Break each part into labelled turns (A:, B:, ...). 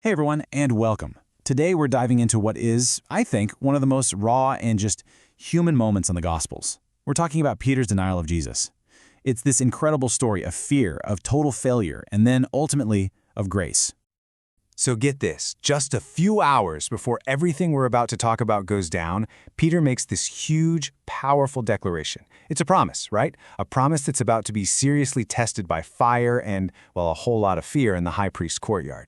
A: Hey everyone, and welcome. Today we're diving into what is, I think, one of the most raw and just human moments in the Gospels. We're talking about Peter's denial of Jesus. It's this incredible story of fear, of total failure, and then ultimately of grace.
B: So get this, just a few hours before everything we're about to talk about goes down, Peter makes this huge, powerful declaration. It's a promise, right? A promise that's about to be seriously tested by fire and, well, a whole lot of fear in the high priest's courtyard.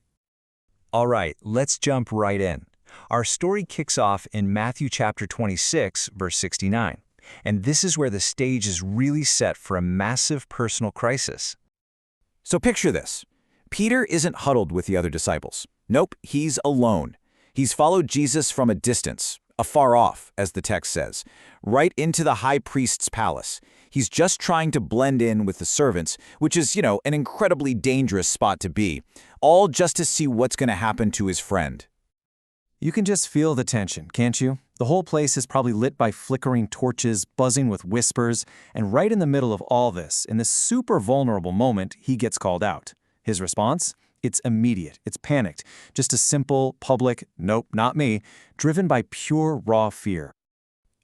B: All right, let's jump right in. Our story kicks off in Matthew chapter 26, verse 69. And this is where the stage is really set for a massive personal crisis.
C: So picture this. Peter isn't huddled with the other disciples. Nope, he's alone. He's followed Jesus from a distance, afar off, as the text says, right into the high priest's palace. He's just trying to blend in with the servants, which is, an incredibly dangerous spot to be, all just to see what's going to happen to his friend.
B: You can just feel the tension, can't you? The whole place is probably lit by flickering torches, buzzing with whispers, and right in the middle of all this, in this super vulnerable moment, he gets called out. His response? It's immediate, it's panicked, just a simple, public, nope, not me, driven by pure, raw fear.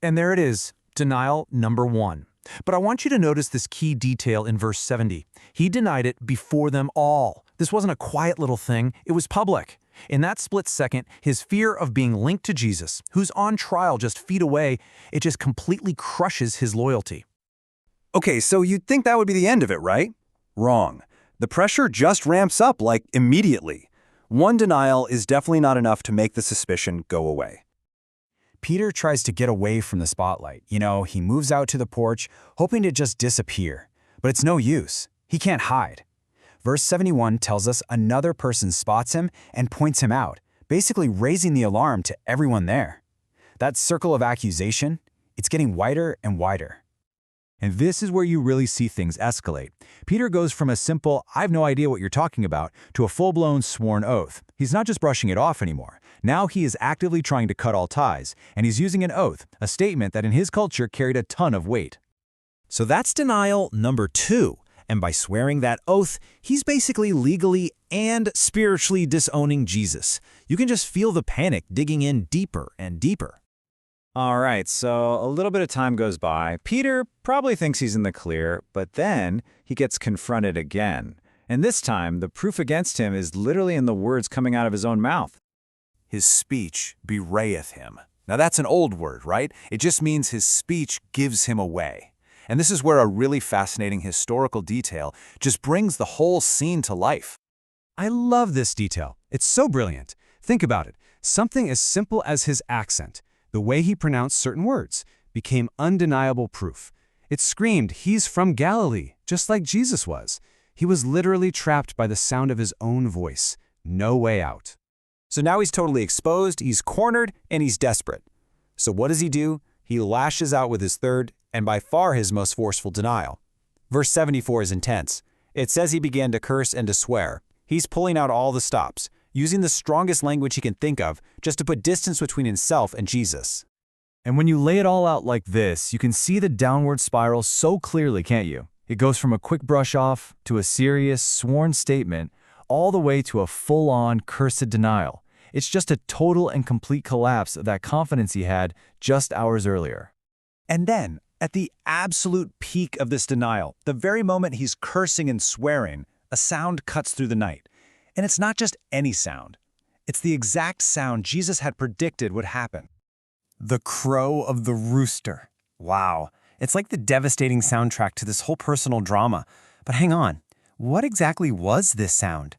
D: And there it is, denial number 1. But I want you to notice this key detail in verse 70. He denied it before them all. This wasn't a quiet little thing, it was public. In that split second, his fear of being linked to Jesus, who's on trial just feet away, it just completely crushes his loyalty.
E: Okay, so you'd think that would be the end of it, right? Wrong. The pressure just ramps up, like, immediately. One denial is definitely not enough to make the suspicion go away.
A: Peter tries to get away from the spotlight. He moves out to the porch, hoping to just disappear. But it's no use. He can't hide. Verse 71 tells us another person spots him and points him out, basically raising the alarm to everyone there. That circle of accusation, it's getting wider and wider.
B: And this is where you really see things escalate. Peter goes from a simple, "I have no idea what you're talking about," to a full-blown sworn oath. He's not just brushing it off anymore. Now he is actively trying to cut all ties, and he's using an oath, a statement that in his culture carried a ton of weight.
C: So that's denial number 2. And by swearing that oath, he's basically legally and spiritually disowning Jesus. You can just feel the panic digging in deeper and deeper.
B: All right, so a little bit of time goes by. Peter probably thinks he's in the clear, but then he gets confronted again. And this time, the proof against him is literally in the words coming out of his own mouth.
E: His speech bewrayeth him. Now that's an old word, right? It just means his speech gives him away. And this is where a really fascinating historical detail just brings the whole scene to life.
D: I love this detail. It's so brilliant. Think about it. Something as simple as his accent, the way he pronounced certain words, became undeniable proof. It screamed he's from Galilee, just like Jesus was. He was literally trapped by the sound of his own voice. No way out.
B: So now he's totally exposed, he's cornered, and he's desperate. So what does he do? He lashes out with his third, and by far his most forceful denial. Verse 74 is intense. It says he began to curse and to swear. He's pulling out all the stops, using the strongest language he can think of just to put distance between himself and Jesus. And when you lay it all out like this, you can see the downward spiral so clearly, can't you? It goes from a quick brush off to a serious, sworn statement, all the way to a full-on cursed denial. It's just a total and complete collapse of that confidence he had just hours earlier.
E: And then, at the absolute peak of this denial, the very moment he's cursing and swearing, a sound cuts through the night. And it's not just any sound. It's the exact sound Jesus had predicted would happen.
F: The crow of the rooster. Wow. It's like the devastating soundtrack to this whole personal drama. But hang on, what exactly was this sound?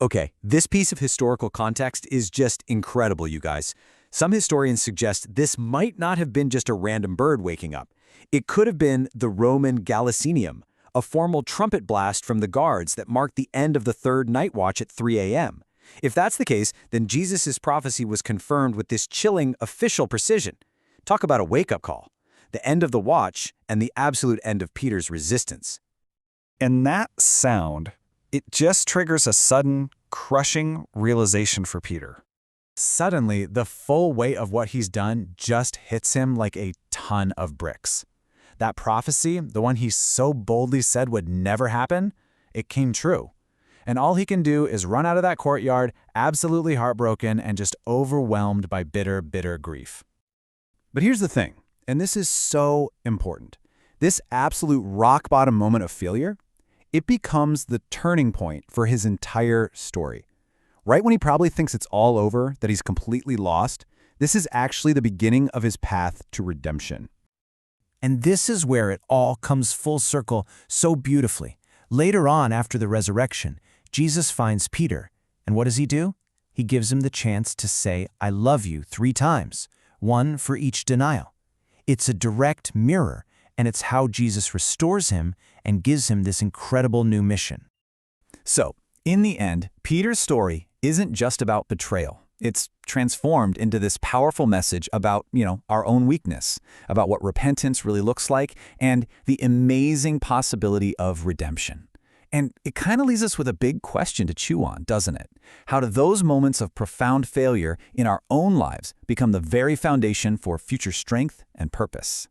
B: Okay, this piece of historical context is just incredible, you guys. Some historians suggest this might not have been just a random bird waking up. It could have been the Roman Gallicinium, a formal trumpet blast from the guards that marked the end of the third night watch at 3 a.m. If that's the case, then Jesus' prophecy was confirmed with this chilling official precision. Talk about a wake-up call. The end of the watch and the absolute end of Peter's resistance.
E: And that sound, it just triggers a sudden, crushing realization for Peter.
A: Suddenly, the full weight of what he's done just hits him like a ton of bricks. That prophecy, the one he so boldly said would never happen, it came true.
B: And all he can do is run out of that courtyard, absolutely heartbroken and just overwhelmed by bitter, bitter grief. But here's the thing, and this is so important. This absolute rock-bottom moment of failure, it becomes the turning point for his entire story. Right when he probably thinks it's all over, that he's completely lost, this is actually the beginning of his path to redemption.
D: And this is where it all comes full circle so beautifully. Later on, after the resurrection, Jesus finds Peter, and what does he do? He gives him the chance to say, "I love you" 3 times, one for each denial. It's a direct mirror, and it's how Jesus restores him and gives him this incredible new mission.
B: So, in the end, Peter's story isn't just about betrayal. It's transformed into this powerful message about, our own weakness, about what repentance really looks like, and the amazing possibility of redemption. And it kind of leaves us with a big question to chew on, doesn't it? How do those moments of profound failure in our own lives become the very foundation for future strength and purpose?